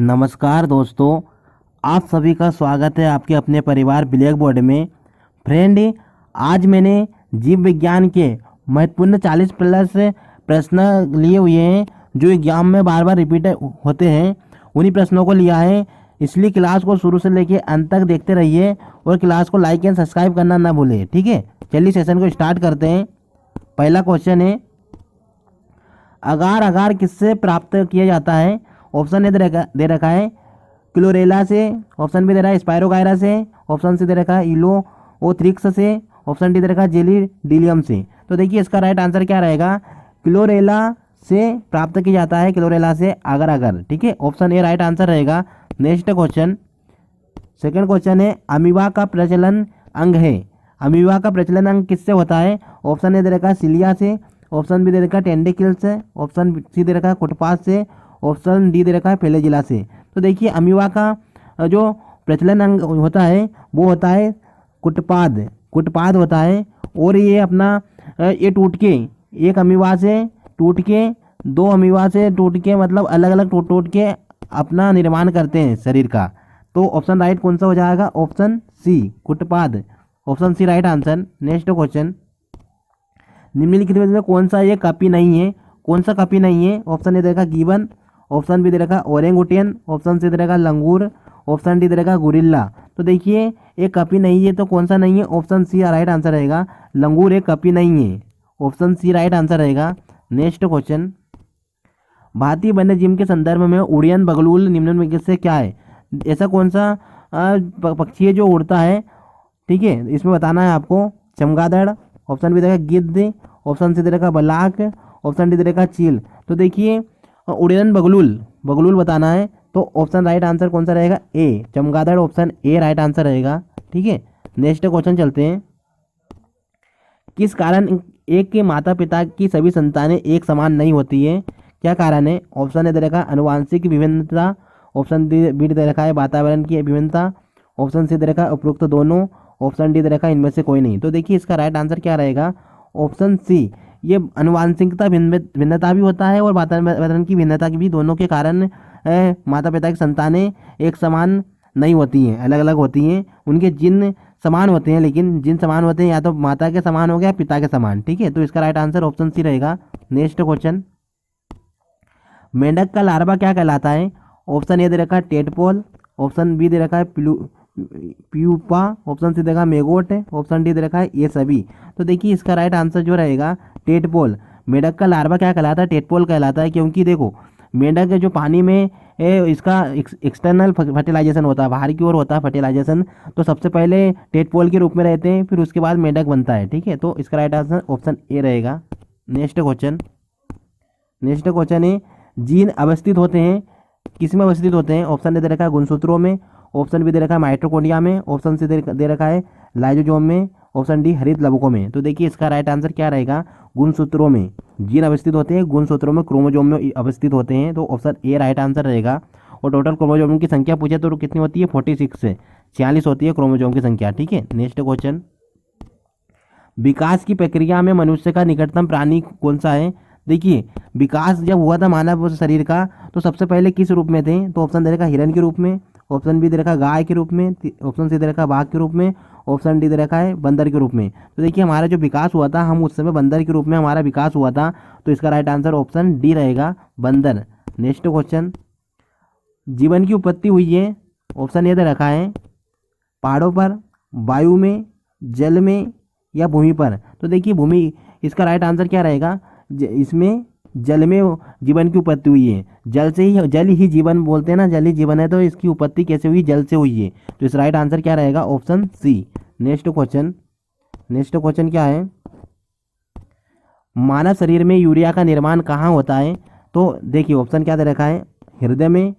नमस्कार दोस्तों, आप सभी का स्वागत है आपके अपने परिवार ब्लैक बोर्ड में। फ्रेंड, आज मैंने जीव विज्ञान के महत्वपूर्ण 40 प्लस प्रश्न लिए हुए हैं जो एग्जाम में बार बार रिपीट होते हैं। उन्हीं प्रश्नों को लिया है, इसलिए क्लास को शुरू से लेकर अंत तक देखते रहिए और क्लास को लाइक एंड सब्सक्राइब करना ना भूलें। ठीक है, चलिए सेशन को स्टार्ट करते हैं। पहला क्वेश्चन है, अगार अगार किससे प्राप्त किया जाता है? ऑप्शन ए दे रखा है क्लोरेला से, ऑप्शन बी दे रहा है स्पायरोगायरा से, ऑप्शन सी दे रखा है इलोओथ्रिक्स से, ऑप्शन डी दे रखा है जेलीडियम से। तो देखिए इसका राइट आंसर क्या रहेगा? क्लोरेला से प्राप्त किया जाता है, क्लोरेला से अगर अगर। ठीक है, ऑप्शन ए राइट आंसर रहेगा। नेक्स्ट क्वेश्चन, सेकंड क्वेश्चन है, अमीबा का प्रचलन अंग है। अमीबा का प्रचलन अंग किससे होता है? ऑप्शन ए दे रखा है सिलिया से, ऑप्शन बी दे रखा है टेंडिकल से, ऑप्शन सी दे रखा है कुटपाथ से, ऑप्शन डी दे रखा है फ्लैजिला से। तो देखिए अमीबा का जो प्रचलन अंग होता है वो होता है कुटपाद होता है। और ये अपना ये टूट के एक अमीबा से टूट के दो अमीबा से टूट के मतलब अलग अलग टूट के अपना निर्माण करते हैं शरीर का। तो ऑप्शन राइट कौन सा हो जाएगा? ऑप्शन सी कुटपाद, option C right answer. Next question, निम्नलिखित में कौन सा ये कॉपी नहीं है? कौन सा कॉपी नहीं है? ऑप्शन ए दे रखा गिबन, ऑप्शन बी दे रखा ओरेंगुटियन, ऑप्शन सी दे रखा लंगूर, ऑप्शन डी दे रखा गुरिल्ला। तो देखिए एक कॉपी नहीं है तो कौन सा नहीं है? ऑप्शन सी राइट आंसर रहेगा। लंगूर एक कॉपी नहीं है, ऑप्शन सी राइट आंसर रहेगा। नेक्स्ट क्वेश्चन, भारतीय वन्यजीव के संदर्भ में उड़ियन बगलूल निम्नलिखित से क्या है? ऐसा कौन सा पक्षी है जो उड़ता है? ठीक है, इसमें बताना है आपको। चमगादड़, ऑप्शन बी दे रखा गिद्ध, ऑप्शन सी दे रखा बलाक, ऑप्शन डी दे रखा चील। तो देखिए उड़ियन बगलूल बताना है तो ऑप्शन राइट आंसर कौन सा रहेगा? ए चमगादड़, ऑप्शन ए राइट आंसर रहेगा। ठीक है, नेक्स्ट क्वेश्चन चलते हैं। किस कारण एक के माता पिता की सभी संतानें एक समान नहीं होती है? क्या कारण है? ऑप्शन ए दे रखा है आनुवांशिक विभिन्नता, ऑप्शन बी दे रखा है वातावरण की विभिन्नता, ऑप्शन सी दे रखा है उपरोक्त दोनों, ऑप्शन डी दे रखा है इनमें से कोई नहीं। तो देखिए इसका राइट आंसर क्या रहेगा? ऑप्शन सी, ये अनुवांशिकता भिन्नता भी होता है और वातावरण की भिन्नता की भी, दोनों के कारण माता पिता की संतानें एक समान नहीं होती हैं, अलग अलग होती हैं। उनके जिन समान होते हैं, लेकिन जिन समान होते हैं या तो माता के समान हो गया पिता के समान। ठीक है, तो इसका राइट आंसर ऑप्शन सी रहेगा। नेक्स्ट क्वेश्चन, मेंढक का लार्वा क्या कहलाता है? ऑप्शन ए दे रखा है टेडपोल, ऑप्शन बी दे रखा है प्यूपा, ऑप्शन सी दे रखा है मेगोट, ऑप्शन डी दे रखा है ये सभी। तो देखिए इसका राइट आंसर जो रहेगा टेडपोल। मेंढक का लार्वा क्या कहलाता है? टेडपोल कहलाता है, क्योंकि देखो मेंढक जो पानी में इसका एक्सटर्नल फर्टिलाइजेशन होता है, बाहर की ओर होता है फर्टिलाइजेशन। तो सबसे पहले टेडपोल के रूप में रहते हैं, फिर उसके बाद मेंढक बनता है। ठीक है, तो इसका राइट आंसर ऑप्शन ए रहेगा। नेक्स्ट क्वेश्चन है, जीन अवस्थित होते हैं किस में अवस्थित होते हैं? ऑप्शन ए दे रखा है गुणसूत्रों में, ऑप्शन बी दे रखा है माइटोकॉन्ड्रिया में, ऑप्शन सी दे रखा है लाइसोसोम में, ऑप्शन डी हरित लवकों में। तो देखिए इसका राइट आंसर क्या रहेगा? गुणसूत्रों में जीन अवस्थित होते हैं, गुणसूत्रों में क्रोमोजोम में अवस्थित होते हैं। तो ऑप्शन ए राइट आंसर रहेगा। और टोटल क्रोमोजोम की संख्या पूछे तो कितनी होती है? 46 से 46 होती है क्रोमोजोम की संख्या। ठीक है, नेक्स्ट क्वेश्चन, विकास की प्रक्रिया में मनुष्य का निकटतम प्राणी कौन सा है? देखिए विकास जब हुआ था मानव शरीर का तो सबसे पहले किस रूप में थे? तो ऑप्शन दे रखा हिरन के रूप में, ऑप्शन बी दे रखा गाय के रूप में, ऑप्शन सी दे रखा बाघ के रूप में, ऑप्शन डी दे रखा है बंदर के रूप में। तो देखिए हमारा जो विकास हुआ था, हम उस समय बंदर के रूप में हमारा विकास हुआ था। तो इसका राइट आंसर ऑप्शन डी रहेगा, बंदर। नेक्स्ट क्वेश्चन, जीवन की उत्पत्ति हुई है, ऑप्शन ए दे रखा है पहाड़ों पर, वायु में, जल में या भूमि पर। तो देखिए भूमि, इसका राइट आंसर क्या रहेगा? इसमें जल में जीवन की उत्पत्ति हुई है। जल ही जीवन बोलते हैं ना, जल ही जीवन है। तो इसकी उत्पत्ति कैसे हुई? जल से हुई है। तो इस राइट आंसर क्या रहेगा? Option C. नेक्स्ट क्वेश्चन क्या है, मानव शरीर में यूरिया का निर्माण कहाँ होता है? तो देखिए ऑप्शन क्या दे रखा है? हृदय में,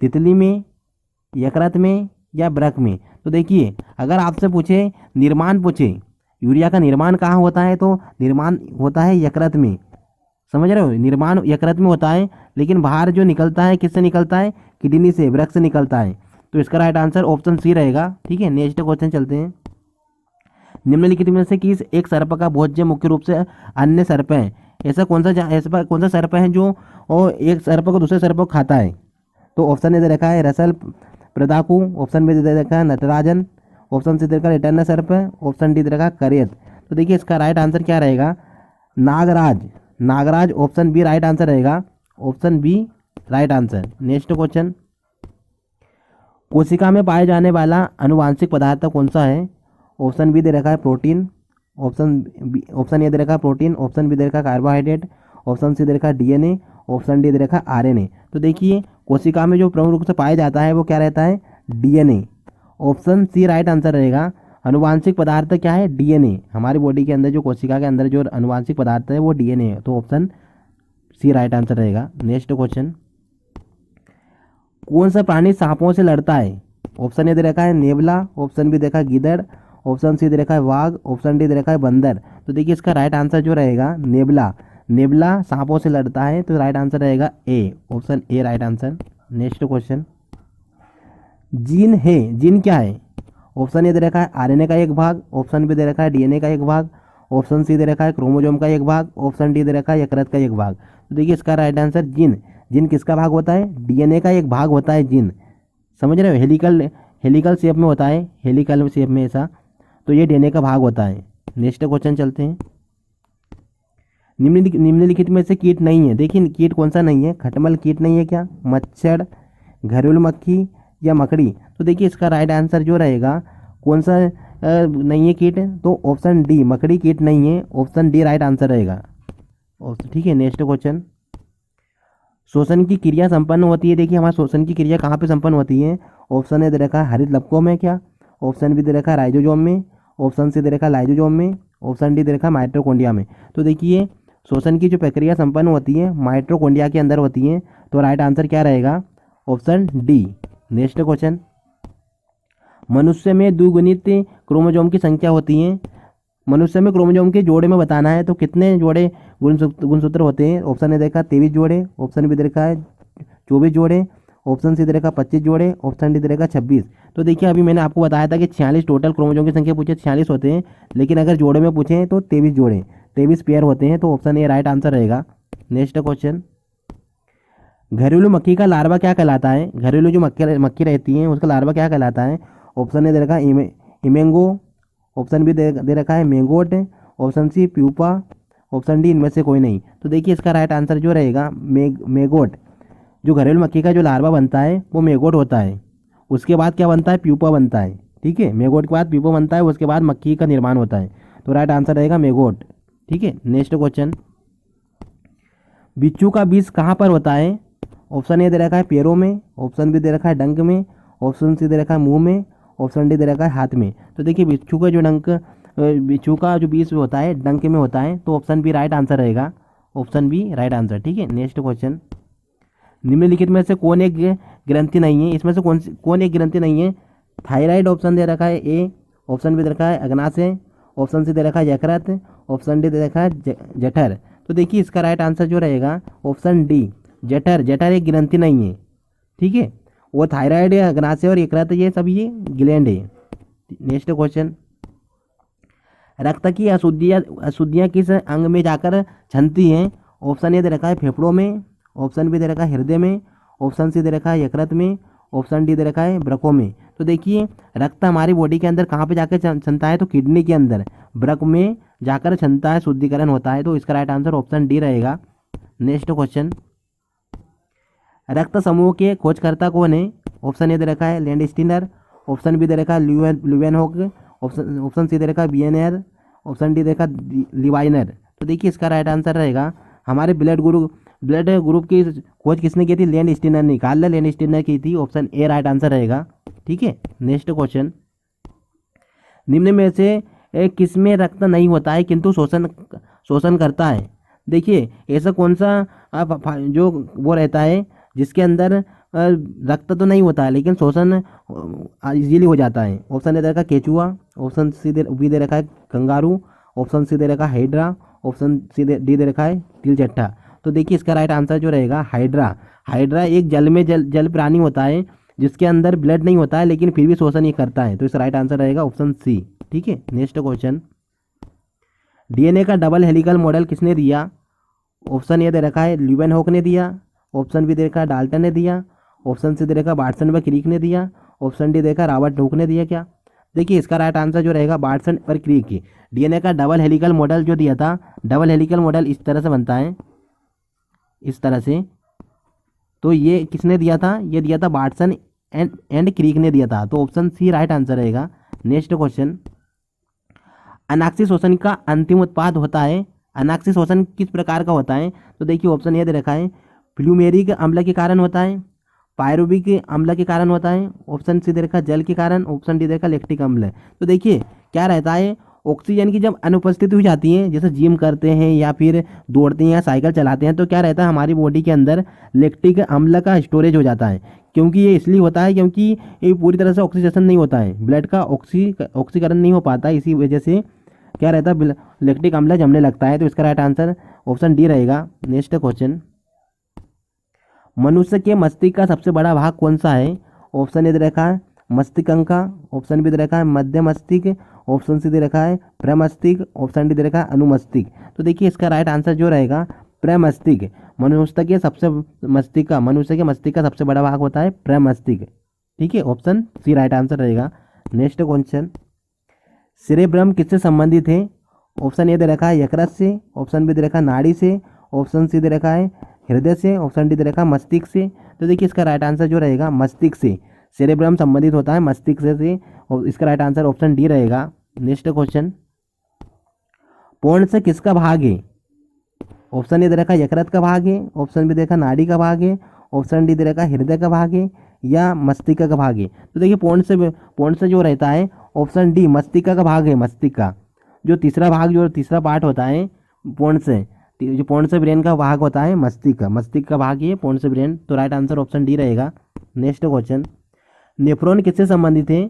तितली में, यकृत में या वृक्क में। तो देखिए अगर आपसे पूछे यूरिया का निर्माण कहाँ होता है, तो निर्माण होता है यकृत में। समझ रहे हो? निर्माण यकृत में होता है, लेकिन बाहर जो निकलता है किससे निकलता है? किडनी से, वृक्क से निकलता है। तो इसका राइट आंसर ऑप्शन सी रहेगा। ठीक है, नेक्स्ट क्वेश्चन चलते हैं। निम्नलिखित में से किस एक सर्प का भोज्य मुख्य रूप से अन्य सर्प है? ऐसा कौन सा सर्प है जो एक सर्प को दूसरे सर्प को खाता है? तो ऑप्शन ए दे रखा है रसल प्रदाकू, ऑप्शन बी दे रखा है नटराजन, ऑप्शन सी दे रखा है रिटर्न सर्प, ऑप्शन डी दे रखा है करियत। तो देखिए इसका राइट आंसर क्या रहेगा, नागराज। नागराज ऑप्शन बी राइट आंसर रहेगा, option B right answer. Next question, कोशिका में पाए जाने वाला अनुवांशिक पदार्थ कौन सा है? ऑप्शन बी दे रखा है प्रोटीन, ऑप्शन ए दे रखा है प्रोटीन, ऑप्शन बी दे रखा है कार्बोहाइड्रेट, ऑप्शन सी दे रखा है डीएनए, ऑप्शन डी दे रखा है आरएनए। तो देखिए कोशिका में जो प्रमुख रूप से पाया जाता है वो क्या रहता है, DNA. Option C right answer रहेगा। अनुवांशिक पदार्थ क्या है, डीएनए। हमारी बॉडी के अंदर जो कोशिका के अंदर जो अनुवांशिक पदार्थ है वो डीएनए है, तो ऑप्शन सी राइट आंसर रहेगा। नेक्स्ट क्वेश्चन, कौन सा प्राणी सांपों से लड़ता है? ऑप्शन ए दे रखा है नेवला, ऑप्शन बी देखा है गीदड़, ऑप्शन सी दे रखा है वाघ, ऑप्शन डी दे रखा है बंदर। तो देखिए इसका राइट आंसर जो रहेगा नेवला। नेवला सांपों से लड़ता है, तो राइट आंसर रहेगा A, option A right answer. Next question, gene है, जीन क्या है? ऑप्शन ए दे रखा है आरएनए का एक भाग, ऑप्शन बी दे रखा है डीएनए का एक भाग, ऑप्शन सी दे रखा है क्रोमोसोम का एक भाग, ऑप्शन डी दे रखा है यकृत का एक भाग। तो देखिए इसका राइट आंसर जीन। जीन किसका भाग होता है? डीएनए का एक भाग होता है जीन। समझ रहे हो, हेलिकल शेप में होता है, हेलिकल शेप में ऐसा, तो ये डीएनए का भाग होता है। नेक्स्ट क्वेश्चन चलते हैं, निम्नलिखित में से कीट नहीं है। देखिए कीट कौन सा नहीं है, खटमल कीट नहीं है क्या, मच्छर, घरेलू मक्खी या मकड़ी? तो देखिए इसका राइट आंसर जो रहेगा कौन सा नहीं है कीट, तो ऑप्शन डी मकड़ी कीट नहीं है, ऑप्शन डी राइट आंसर रहेगा। ठीक है। नेक्स्ट क्वेश्चन, श्वसन की क्रिया संपन्न होती है। देखिए हमारा श्वसन की क्रिया कहाँ पे संपन्न होती है? ऑप्शन ए दे रखा है हरित लवकों में क्या, ऑप्शन बी दे रखा है राइजोजोम में, ऑप्शन सी दे रखा है लाइजोजोम में, ऑप्शन डी दे रखा है माइटोकॉन्ड्रिया में। तो देखिए श्वसन की जो प्रक्रिया संपन्न होती है माइटोकॉन्ड्रिया के अंदर होती है, तो राइट आंसर क्या रहेगा, ऑप्शन डी। नेक्स्ट क्वेश्चन, मनुष्य में द्विगुणित क्रोमोसोम की संख्या होती है। मनुष्य में क्रोमोसोम के जोड़े में बताना है, तो कितने जोड़े गुणसूत्र होते हैं? ऑप्शन ए देखा 23 जोड़े, ऑप्शन बी देखा है 24 जोड़े, ऑप्शन सी देखा 25 जोड़े, ऑप्शन डी देखा 26। तो देखिए अभी मैंने आपको बताया था कि 46 टोटल क्रोमोसोम की संख्या पूछे 46 होते हैं, लेकिन अगर जोड़े में पूछे तो 23 जोड़े, 23 पेयर होते हैं, तो ऑप्शन ए राइट आंसर रहेगा। नेक्स्ट क्वेश्चन, घरेलू मक्खी का लार्वा क्या कहलाता है? घरेलू जो मक्खी रहती है उसका लार्वा क्या कहलाता है? ऑप्शन ए दे रखा है इमेंगो, ऑप्शन बी दे रखा है maggot, option C pupa, option D इनमें से कोई नहीं। तो देखिए इसका राइट आंसर जो रहेगा मेगोट। जो घरेलू मक्खी का जो लार्वा बनता है वो मेगोट होता है, उसके बाद क्या बनता है, प्यूपा बनता है। ठीक है, मेगोट के बाद प्यूपा बनता है, उसके बाद मक्खी का निर्माण होता है, तो राइट आंसर रहेगा मेगोट। ठीक है। नेक्स्ट क्वेश्चन, बिच्छू का बीज कहाँ पर होता है? ऑप्शन ए दे रखा है पैरों में, ऑप्शन बी दे रखा है डंक में, ऑप्शन सी दे रखा है मुंह में, ऑप्शन डी दे रखा है हाथ में। तो देखिए बिच्छू का जो बीज होता है डंक में होता है, तो ऑप्शन बी राइट आंसर रहेगा, ऑप्शन बी राइट आंसर। ठीक है। नेक्स्ट क्वेश्चन, निम्नलिखित में से कौन एक ग्रंथि नहीं है? इसमें से कौन एक ग्रंथि नहीं है? थायराइड ऑप्शन दे रखा है ए, ऑप्शन बी दे रखा है अग्नाशय, ऑप्शन सी दे रखा है यकृत, ऑप्शन डी दे रखा है जठर। तो देखिए इसका राइट आंसर जो रहेगा ऑप्शन डी जठर। जठर एक ग्रंथि नहीं है। ठीक है, वो थायराइड, अग्नाशय और यकृत ये सब ये ग्लैंड है। नेक्स्ट क्वेश्चन, रक्त की अशुद्धियाँ किस अंग में जाकर छनती हैं? ऑप्शन ए दे रखा है फेफड़ों में, ऑप्शन बी दे रखा है हृदय में, ऑप्शन सी दे रखा है यकृत में, ऑप्शन डी दे रखा है वृक्कों में। तो देखिए रक्त हमारी बॉडी के अंदर कहाँ पे जाकर छनता है? तो किडनी के अंदर, वृक्क में जाकर छनता है, शुद्धिकरण होता है, तो इसका राइट आंसर ऑप्शन डी रहेगा। नेक्स्ट क्वेश्चन, रक्त समूह के खोजकर्ता कौन है? ऑप्शन ए दे रखा है लैंडस्टीनर, ऑप्शन बी दे रखा है ल्यूवेनहॉक, ऑप्शन सी दे रखा है बियनेर, ऑप्शन डी दे रखा लिवाइनर। तो देखिए इसका राइट आंसर रहेगा, हमारे ब्लड ग्रुप की खोज किसने की थी? लैंडस्टीनर ने, कार्ल लैंडस्टीनर की थी, ऑप्शन ए राइट आंसर रहेगा। ठीक है। नेक्स्ट क्वेश्चन, निम्न में से किसमें रक्त नहीं होता है किंतु शोषण करता है? देखिए ऐसा कौन सा जो वो रहता है जिसके अंदर रक्त तो नहीं होता है लेकिन शोषण इजीली हो जाता है? ऑप्शन ए दे रखा केचुआ, ऑप्शन सी बी दे रखा है कंगारू, ऑप्शन सी दे रखा है हाइड्रा, ऑप्शन डी दे रखा है तिलचट्टा। तो देखिए इसका राइट आंसर जो रहेगा हाइड्रा। हाइड्रा एक जल प्राणी होता है जिसके अंदर ब्लड नहीं होता है लेकिन फिर भी शोषण ये करता है, तो इसका राइट आंसर रहेगा ऑप्शन सी। ठीक है। नेक्स्ट क्वेश्चन, डीएनए का डबल हेलिकल मॉडल किसने दिया? ऑप्शन ए दे रखा है ल्यूवेनहॉक ने दिया, ऑप्शन बी दे रखा है डाल्टन ने दिया, ऑप्शन सी दे रखा बाटसन व क्रीक ने दिया, ऑप्शन डी देखा रॉबर्ट हुक ने दिया क्या। देखिए इसका राइट आंसर जो रहेगा बाटसन और क्रीक की। डीएनए का डबल हेलिकल मॉडल जो दिया था, डबल हेलिकल मॉडल इस तरह से बनता है, इस तरह से। तो ये किसने दिया था, ये दिया था बाटसन एंड क्रीक ने दिया था। तो ऑप्शन सी राइट आंसर रहेगा। नेक्स्ट क्वेश्चन, अनाक्सी शोषण का अंतिम उत्पाद होता है, अनाक्सी शोषण किस प्रकार का होता है। तो देखिए ऑप्शन ये दे रखा है, फ्लूमेरिक अम्ल के कारण होता है, पायरुविक अम्ल के कारण होता है, ऑप्शन सी दे रखा जल के कारण, ऑप्शन डी देखा लैक्टिक अम्ल। तो देखिए क्या रहता है, ऑक्सीजन की जब अनुपस्थिति हो जाती है, जैसे जिम करते हैं या फिर दौड़ते हैं या साइकिल चलाते हैं, तो क्या रहता है हमारी बॉडी के अंदर लैक्टिक अम्ल का स्टोरेज हो जाता है। क्योंकि ये इसलिए होता है क्योंकि ये पूरी तरह से ऑक्सीडेशन नहीं होता है, ब्लड का ऑक्सीकरण नहीं हो पाता, इसी वजह से क्या रहता है लैक्टिक अम्ल जमने लगता है। तो इसका राइट आंसर ऑप्शन डी रहेगा। नेक्स्ट क्वेश्चन, मनुष्य के मस्तिष्क का सबसे बड़ा भाग कौन सा है। ऑप्शन ए दे रखा है मस्तिष्कंका, ऑप्शन बी दे रखा है मध्य मस्तिष्क, ऑप्शन सी दे रखा है प्रमस्तिष्क, ऑप्शन डी दे रखा है अनुमस्तिष्क। तो देखिए इसका राइट आंसर जो रहेगा प्रमस्तिष्क। मनुष्य के मस्तिष्क का सबसे बड़ा भाग होता है प्रमस्तिष्क। ठीक है, ऑप्शन सी राइट आंसर रहेगा। नेक्स्ट क्वेश्चन, सेरेब्रम किससे संबंधित है। ऑप्शन ए दे रखा है यकृत से, ऑप्शन बी दे रखा है नाड़ी से, ऑप्शन सी दे रखा है हृदय से, ऑप्शन डी दे रखा है मस्तिष्क से। तो देखिए इसका राइट आंसर जो रहेगा मस्तिष्क से, सेरेब्रम संबंधित होता है मस्तिष्क से, और इसका राइट आंसर ऑप्शन डी रहेगा। नेक्स्ट क्वेश्चन, पौंड से किसका भाग है। ऑप्शन ए दे रखा है यकृत का भाग है, ऑप्शन बी दे रखा नाड़ी का भाग है, ऑप्शन डी दे रखा है हृदय का भाग है या मस्तिष्क का भाग है। तो देखिए पौंड से जो रहता है ऑप्शन डी मस्तिष्क का भाग है। मस्तिष्क का जो तीसरा पार्ट होता है पौंड से, जो पौंड से ब्रेन का भाग होता है मस्तिष्क का भाग है पौंड से ब्रेन। तो राइट आंसर ऑप्शन डी रहेगा। नेक्स्ट क्वेश्चन, नेफ्रॉन किससे संबंधित है।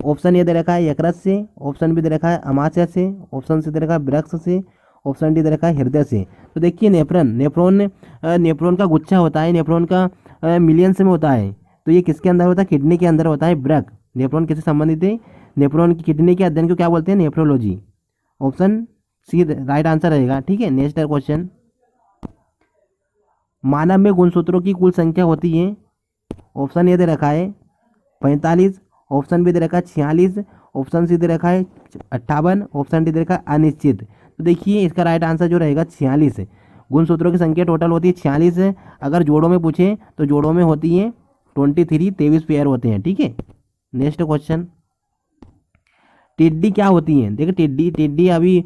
ऑप्शन ए दे रखा है यकृत से, ऑप्शन बी दे रखा है अमाशय से, ऑप्शन सी दे रखा है वृक्क से, ऑप्शन डी दे रखा है हृदय से। तो देखिए नेफ्रॉन का गुच्छा होता है, नेफ्रॉन का मिलियंस में होता है। तो ये किसके अंदर होता है, किडनी के अंदर होता है वृक्क। नेफ्रॉन किससे संबंधित है, नेफ्रॉन की किडनी के अध्ययन को क्या बोलते हैं, nephrology. Option C right answer रहेगा। ठीक है, नेक्स्ट क्वेश्चन, मानव में गुणसूत्रों की कुल संख्या होती है। ऑप्शन ए दे रखा है 45, ऑप्शन बी दे रखा है 46, ऑप्शन सी दे रखा है 58, ऑप्शन डी दे रखा है अनिश्चित। तो देखिए इसका राइट आंसर जो रहेगा 46 है। गुणसूत्रों की संख्या टोटल होती है 46 है। अगर जोड़ों में पूछे तो जोड़ों में होती है 23 पेयर होते हैं। ठीक है, नेक्स्ट क्वेश्चन, टिड्डी क्या होती हैं। देखिए टिड्डी अभी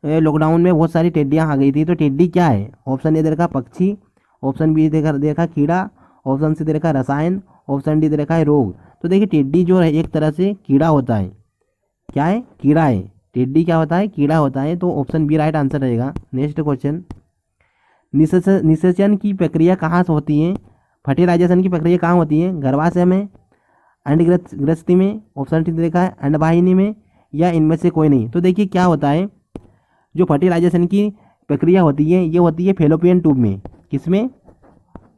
लॉकडाउन में बहुत सारी टिड्डियाँ आ गई थी। तो टिड्डी क्या है। ऑप्शन ए दे रखा पक्षी, ऑप्शन बी दे रखा कीड़ा, ऑप्शन सी दे रखा रसायन, ऑप्शन डी दे रखा है रोग। तो देखिए टिड्डी जो है एक तरह से कीड़ा होता है। क्या है, कीड़ा है। टिड्डी क्या होता है, कीड़ा होता है। तो ऑप्शन बी राइट आंसर रहेगा। नेक्स्ट क्वेश्चन, निषेचन की प्रक्रिया कहाँ से होती है। फर्टिलाइजेशन की प्रक्रिया कहाँ होती है, गर्भाशय में, अंडग्रस्ती में, ऑप्शन डी देखा है अंडवाहिनी में, या इनमें से कोई नहीं। तो देखिए क्या होता है, जो फर्टिलाइजेशन की प्रक्रिया होती है ये होती है फेलोपियन ट्यूब में। किसमें,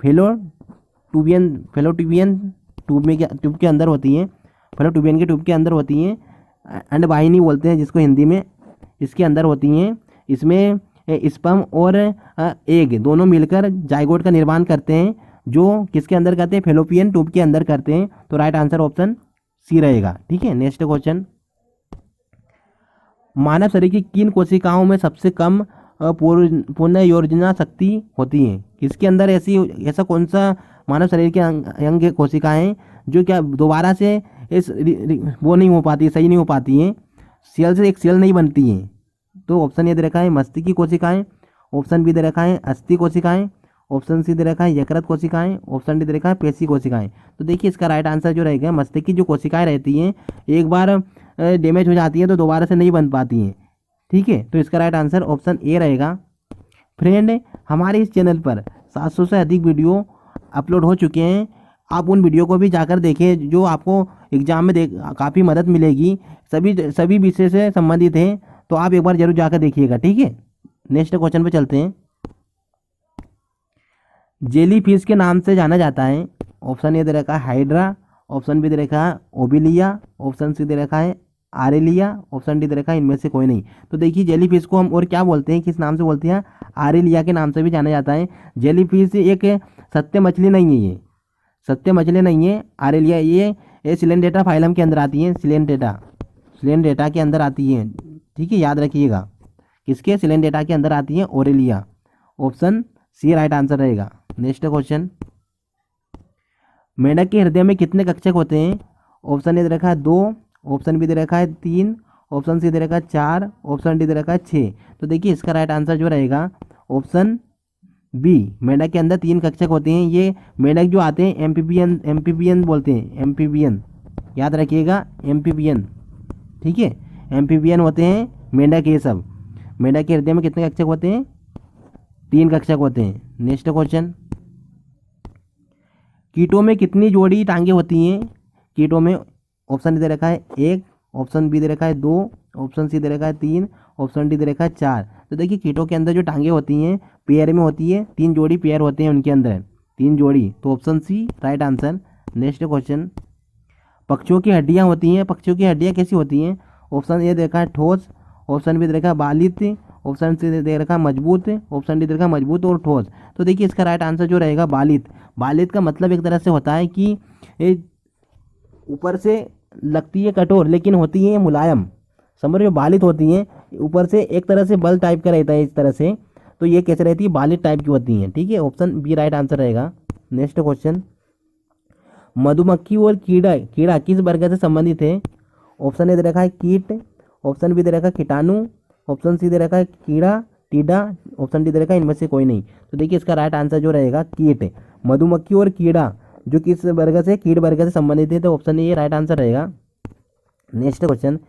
फेलोट्यूबियन ट्यूब के अंदर होती है, फेलोट्यूबियन के ट्यूब के अंदर होती हैं। अंडवाहिनी बोलते हैं जिसको हिंदी में, इसके अंदर होती हैं। इसमें स्पर्म और एग दोनों मिलकर जाइगोट का निर्माण करते हैं, जो किसके अंदर करते हैं, फेलोपियन ट्यूब के अंदर करते हैं। तो राइट आंसर ऑप्शन सी रहेगा। ठीक है, नेक्स्ट क्वेश्चन, मानव शरीर की किन कोशिकाओं में सबसे कम पुनर्योजना शक्ति होती है। किसके अंदर ऐसा कौन सा मानव शरीर के अंग कोशिकाएं हैं जो क्या दोबारा से वो नहीं हो पाती, सही नहीं हो पाती हैं, सेल से एक सेल नहीं बनती हैं। तो ऑप्शन ए दे रखा है मस्तिष्क की कोशिकाएं, ऑप्शन बी दे रखा है अस्थि कोशिकाएं, ऑप्शन सी दे रखा है यकृत कोशिकाएं, ऑप्शन डी दे रखा है पेशी कोशिकाएं। तो देखिए इसका राइट आंसर जो रहेगा मस्तिष्क की जो कोशिकाएं रहती हैं एक बार डैमेज हो जाती हैं तो दोबारा से नहीं बन पाती हैं। ठीक है, तो इसका राइट आंसर ऑप्शन ए रहेगा। फ्रेंड, हमारे इस चैनल पर 700 से अधिक वीडियो अपलोड हो चुके हैं। आप उन वीडियो को भी जाकर देखें जो आपको एग्जाम में काफ़ी मदद मिलेगी, सभी विषय से संबंधित हैं। तो आप एक बार जरूर जाकर देखिएगा। ठीक है, नेक्स्ट क्वेश्चन पे चलते हैं। जेली फिश के नाम से जाना जाता है। ऑप्शन ए दे रखा है हाइड्रा, ऑप्शन बी दे रखा है ओबिलिया, ऑप्शन सी दे रखा है आरेलिया, ऑप्शन डी दे रखा है इनमें से कोई नहीं। तो देखिए जेली फिश को हम और क्या बोलते हैं, किस नाम से बोलते हैं, आरेलिया के नाम से भी जाना जाता है। जेली फिश एक सत्य मछली नहीं है, ये सत्य मछली नहीं है, आरेलिया ये सिलेंडेटा फाइलम के अंदर आती है, सिलेंडेटा के अंदर आती है, ठीक है, याद रखिएगा। किसके? सिलेंडेटा के अंदर आती है Aurelia. Option C right answer रहेगा। नेक्स्ट क्वेश्चन, मेंढक के हृदय में कितने कक्षक होते हैं? ऑप्शन ए दे रखा है 2, ऑप्शन बी दे रखा है 3, ऑप्शन सी दे रखा है 4, ऑप्शन डी दे रखा है 6। तो देखिए इसका राइट आंसर जो रहेगा ऑप्शन बी, मेंढक के अंदर 3 कक्षक होते हैं। ये मेंढक जो आते हैं एम्फीबियन बोलते हैं, एम्फीबियन, याद रखिएगा, एम्फीबियन, ठीक है, एम्फीबियन होते हैं मेंढक। ये सब मेंढक के हृदय में कितने कक्षक होते हैं? 3 कक्षक होते हैं। नेक्स्ट क्वेश्चन, कीटों में कितनी जोड़ी टांगे होती हैं? कीटों में ऑप्शन दे रखा है 1, ऑप्शन बी दे रखा है 2, ऑप्शन सी दे रखा है 3, ऑप्शन डी दे रखा है 4। तो देखिए कीटों के अंदर जो टांगे होती हैं पेयर में होती है, 3 जोड़ी पेयर होते हैं उनके अंदर, 3 जोड़ी। तो option C right answer. Next question, पक्षियों की हड्डियाँ होती हैं, पक्षियों की हड्डियाँ कैसी होती हैं? ऑप्शन ए दे रखा है ठोस, ऑप्शन बी दे रखा है बालित, ऑप्शन सी दे रखा है मजबूत, ऑप्शन डी दे रखा है मजबूत और ठोस। तो देखिए इसका राइट आंसर जो रहेगा बालित। बालित का मतलब एक तरह से होता है कि ऊपर से लगती है कठोर लेकिन होती है मुलायम, समझ रहे हो? बालित होती हैं, ऊपर से एक तरह से बल टाइप का रहता है इस तरह से, तो ये कैसे रहती है? बालित टाइप की होती हैं, ठीक है, ऑप्शन बी राइट आंसर रहेगा। नेक्स्ट क्वेश्चन, मधुमक्खी और कीड़ा किस वर्ग से संबंधित है? ऑप्शन ए दे रखा है कीट, ऑप्शन बी दे रखा है कीटाणु, ऑप्शन सी दे रखा है कीड़ा टीडा, ऑप्शन डी दे रखा है इनमें से कोई नहीं। तो देखिए इसका राइट आंसर जो रहेगा कीट। मधुमक्खी और कीड़ा जो किस वर्ग से? कीट वर्ग से संबंधित है, तो ऑप्शन ए राइट आंसर रहेगा। नेक्स्ट क्वेश्चन,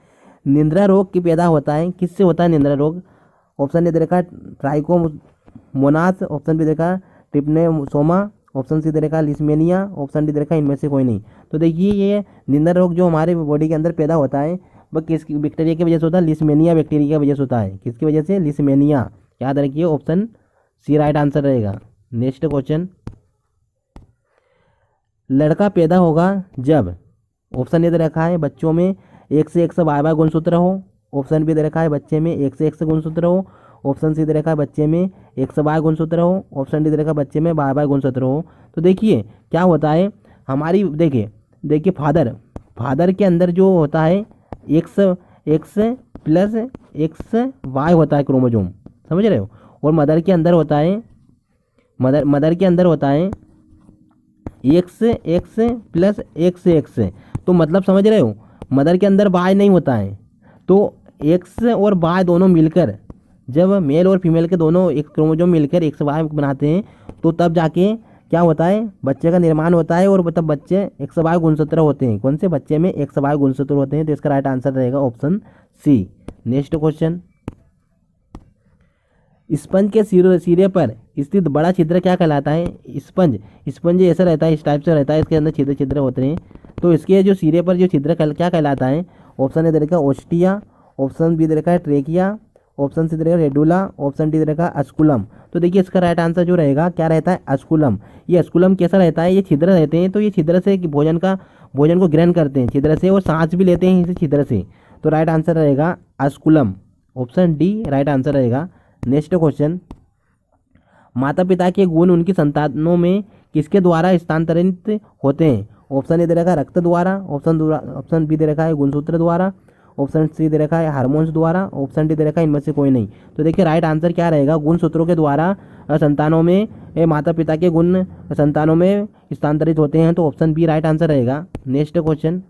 निंद्रा रोग की पैदा होता है, किससे होता है निंद्रा रोग? ऑप्शन ए दे रखा है ट्राइकोमोनास, ऑप्शन बी दे रखा है ट्रिप्नोसोमा, ऑप्शन सी दे रखा है लिस्मेनिया, ऑप्शन डी दे रखा है इनमें से कोई नहीं। तो देखिए ये निंद्रा रोग जो हमारे बॉडी के अंदर पैदा होता है वह किस बैक्टीरिया की वजह से होता है? लिस्मेनिया बैक्टीरिया की वजह से होता है। किसकी वजह से? लिस्मेनिया, याद रखिए, ऑप्शन सी राइट आंसर रहेगा। नेक्स्ट क्वेश्चन, लड़का पैदा होगा जब? ऑप्शन ए दे रखा है बच्चों में 1 से 122 गुणसूत्र हो, ऑप्शन बी दे रखा है बच्चे में 1 से 1 गुणसूत्र हो, ऑप्शन सी दे रखा है बच्चे में 122 गुणसूत्र हो, ऑप्शन डी दे रखा है बच्चे में 22 गुणसूत्र हो। तो देखिए क्या होता है हमारी, देखिए फादर के अंदर जो होता है एक्स प्लस एक्स वाई होता है क्रोमोजोम, समझ रहे हो? और मदर के अंदर होता है मदर के अंदर होता है एक्स प्लस एक्स। तो मतलब समझ रहे हो, मदर के अंदर वाई नहीं होता है, तो एक्स और वाई दोनों मिलकर, जब मेल और फीमेल के दोनों एक क्रोमोजोम मिलकर एक्स वाई बनाते हैं तो तब जाके क्या होता है? बच्चे का निर्माण होता है और तब बच्चे एक्स वाई गुणसूत्र होते हैं। कौन से? बच्चे में एक्स वाई गुणसूत्र होते हैं। तो इसका राइट आंसर रहेगा option C. Next question, sponge के सिरे पर स्थित बड़ा छिद्र क्या कहलाता है? स्पंज ऐसा रहता है, इस टाइप से रहता है, इसके अंदर छिद्र होते हैं। तो इसके जो सिरे पर जो छिद्र क्या कहलाता है? ऑप्शन ए दे रखा है ओस्टिया, ऑप्शन बी दे रखा है ट्रेकिया, ऑप्शन सी दे रखा है रेडुला, ऑप्शन डी दे रखा है अस्कुलम। तो देखिए इसका राइट आंसर जो रहेगा क्या रहता है? अस्कुलम। ये अस्कुलम कैसा रहता है? ये छिद्र रहते हैं, तो ये छिद्र से भोजन को ग्रहण करते हैं छिद्र से, और सांस भी लेते हैं इस छिद्र से। तो राइट आंसर रहेगा अस्कुलम, ऑप्शन डी राइट आंसर रहेगा। नेक्स्ट क्वेश्चन, माता पिता के गुण उनकी संतानों में किसके द्वारा स्थानांतरित होते हैं? ऑप्शन ए दे रखा है रक्त द्वारा, ऑप्शन बी दे रखा है गुणसूत्र द्वारा, ऑप्शन सी दे रखा है हार्मोन्स द्वारा, ऑप्शन डी दे रखा है इनमें से कोई नहीं। तो देखिए राइट आंसर क्या रहेगा? गुणसूत्रों के द्वारा संतानों में, माता पिता के गुण संतानों में स्थानांतरित होते हैं। तो ऑप्शन बी राइट आंसर रहेगा। नेक्स्ट क्वेश्चन,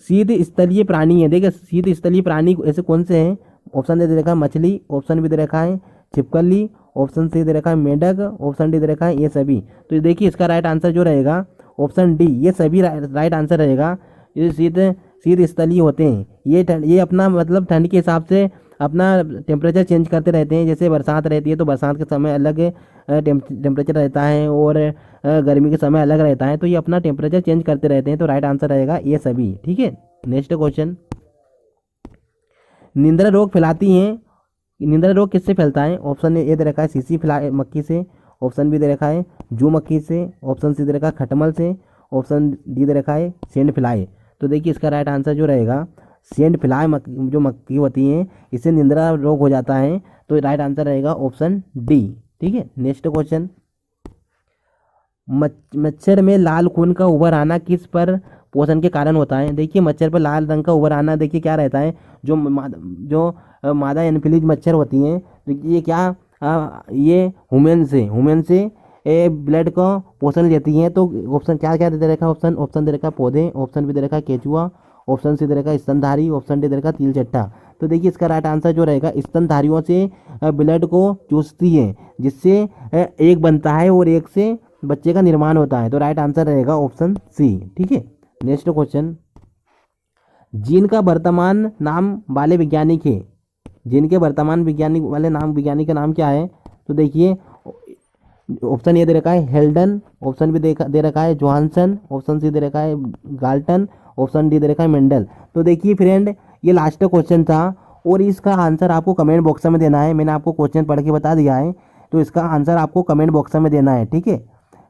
शीत स्थलीय प्राणी है, देखिए शीत स्थलीय प्राणी ऐसे कौन से हैं? ऑप्शन ए दे रखा है मछली, ऑप्शन बी दे रखा है छिपकली, ऑप्शन सी दे रखा है मेंढक, ऑप्शन डी दे रखा है ये सभी। तो देखिए इसका राइट आंसर जो रहेगा ऑप्शन डी, ये सभी राइट आंसर रहेगा। ये शीत स्थलीय होते हैं, ये अपना मतलब ठंड के हिसाब से अपना टेम्परेचर चेंज करते रहते हैं। जैसे बरसात रहती है तो बरसात के समय अलग टेम्परेचर रहता है और गर्मी के समय अलग रहता है, तो ये अपना टेम्परेचर चेंज करते रहते हैं। तो राइट आंसर रहेगा ये सभी, ठीक है। नेक्स्ट क्वेश्चन, निंद्रा रोग फैलाती हैं, निंद्रा रोग किससे फैलता है? ऑप्शन ए दे रखा है सीसी मक्खी से, ऑप्शन बी दे रखा है जू मक्खी से, ऑप्शन सी दे रखा है खटमल से, ऑप्शन डी दे रखा है सेंड फ्लाई। तो देखिए इसका राइट आंसर जो रहेगा सेंड फ्लाई जो मक्खी होती हैं इससे निंद्रा रोग हो जाता है। तो राइट आंसर रहेगा ऑप्शन डी, ठीक है। नेक्स्ट क्वेश्चन, मच्छर में लाल खून का उभर आना किस पर पोषण के कारण होता है? देखिए मच्छर पर लाल रंग का उभर आना देखिए क्या रहता है, जो मादा एनफिलीज मच्छर होती हैं, देखिए ये क्या ये हुमेन से ब्लड को पोषण लेती हैं। तो ऑप्शन क्या क्या दे रखा है? ऑप्शन दे रखा है पौधे, ऑप्शन बी दे रखा है केचुआ, ऑप्शन सी दे रखा है स्तनधारी, ऑप्शन डी दे रखा है तिल चट्टा। तो देखिए इसका राइट आंसर जो रहेगा स्तनधारियों से ब्लड को चूसती है, जिससे एक बनता है और एक से बच्चे का निर्माण होता है। तो राइट आंसर रहेगा ऑप्शन सी। ठीक है, नेक्स्ट क्वेश्चन, जीन का वर्तमान नाम वाले वैज्ञानिक है, जीन के वर्तमान वैज्ञानिक का नाम क्या है? तो देखिए ऑप्शन ए दे रखा है हेल्डन, ऑप्शन बी दे रखा है जोहानसन, ऑप्शन सी दे रखा है गाल्टन, ऑप्शन डी दे रखा है मेंडल। तो देखिए फ्रेंड ये लास्ट क्वेश्चन था और इसका आंसर आपको कमेंट बॉक्स में देना है। मैंने आपको क्वेश्चन पढ़ के बता दिया है, तो इसका आंसर आपको कमेंट बॉक्स में देना है। ठीक है,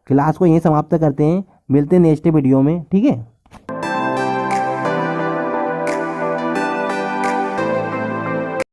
क्लास को यहीं समाप्त करते हैं, मिलते हैं नेक्स्ट वीडियो में। ठीक है।